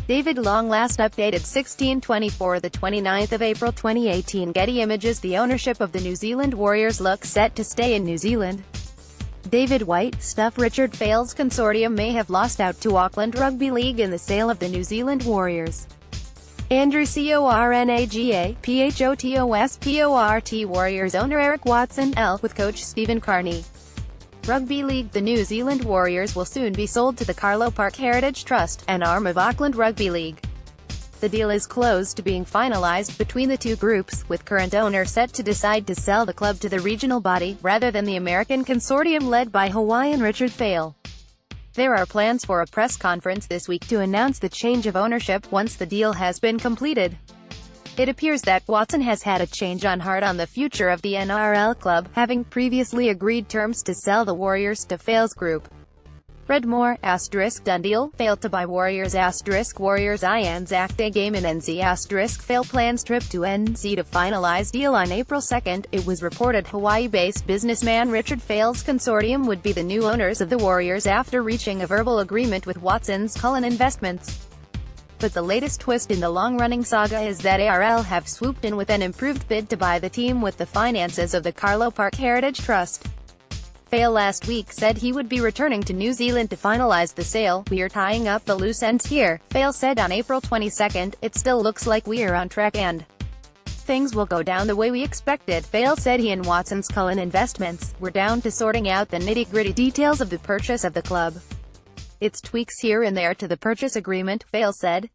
David Long last updated 1624 the 29th of April 2018. Getty Images. The ownership of the New Zealand Warriors look set to stay in New Zealand. David White stuff. Richard Fale's consortium may have lost out to Auckland Rugby League in the sale of the New Zealand Warriors. Andrew CORNAGA, PHOTOSPORT Warriors owner Eric Watson, L, with coach Stephen Kearney. Rugby League. The New Zealand Warriors will soon be sold to the Carlaw Park Heritage Trust, an arm of Auckland Rugby League. The deal is close to being finalized between the two groups, with current owner set to decide to sell the club to the regional body, rather than the American consortium led by Hawaiian Richard Fale. There are plans for a press conference this week to announce the change of ownership once the deal has been completed. It appears that Watson has had a change on heart on the future of the ARL club, having previously agreed terms to sell the Warriors to Fale's group. Read more, done deal, Fale to buy Warriors, Warriors Anzac Day game in NZ, Fale plans trip to NZ to finalize deal on April 2nd. It was reported Hawaii-based businessman Richard Fale's consortium would be the new owners of the Warriors after reaching a verbal agreement with Watson's Cullen Investments. But the latest twist in the long-running saga is that ARL have swooped in with an improved bid to buy the team with the finances of the Carlaw Park Heritage Trust. Fale last week said he would be returning to New Zealand to finalize the sale. "We're tying up the loose ends here," Fale said on April 22. "It still looks like we're on track and things will go down the way we expected." Fale said he and Watson's Cullen Investments were down to sorting out the nitty-gritty details of the purchase of the club. "It's tweaks here and there to the purchase agreement," Fale said.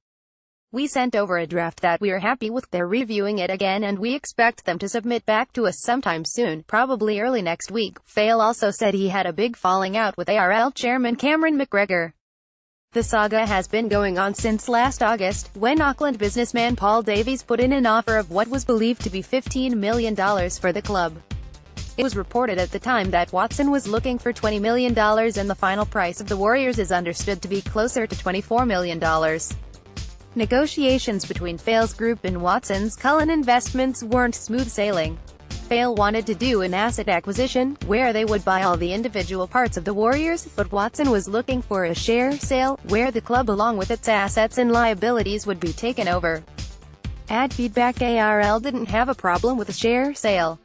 "We sent over a draft that we're happy with. They're reviewing it again and we expect them to submit back to us sometime soon, probably early next week." Fale also said he had a big falling out with ARL chairman Cameron McGregor. The saga has been going on since last August, when Auckland businessman Paul Davies put in an offer of what was believed to be $15 million for the club. It was reported at the time that Watson was looking for $20 million and the final price of the Warriors is understood to be closer to $24 million. Negotiations between Fale's group and Watson's Cullen Investments weren't smooth sailing. Fale wanted to do an asset acquisition, where they would buy all the individual parts of the Warriors, but Watson was looking for a share sale, where the club along with its assets and liabilities would be taken over. Feedback. ARL didn't have a problem with a share sale.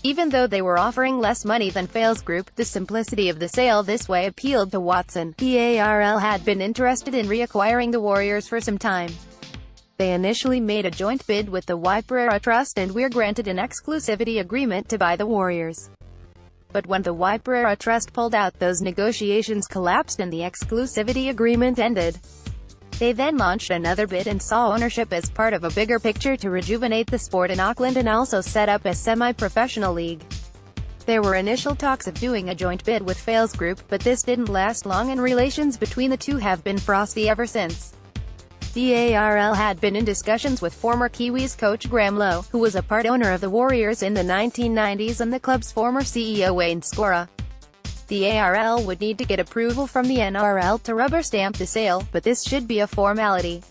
Even though they were offering less money than Fale's group, the simplicity of the sale this way appealed to Watson. The ARL had been interested in reacquiring the Warriors for some time. They initially made a joint bid with the Waipara Trust and were granted an exclusivity agreement to buy the Warriors. But when the Waipara Trust pulled out, those negotiations collapsed and the exclusivity agreement ended. They then launched another bid and saw ownership as part of a bigger picture to rejuvenate the sport in Auckland and also set up a semi-professional league. There were initial talks of doing a joint bid with Fale's group, but this didn't last long and relations between the two have been frosty ever since. The ARL had been in discussions with former Kiwis coach Graham Lowe, who was a part owner of the Warriors in the 1990s, and the club's former CEO Wayne Scora. The ARL would need to get approval from the NRL to rubber stamp the sale, but this should be a formality.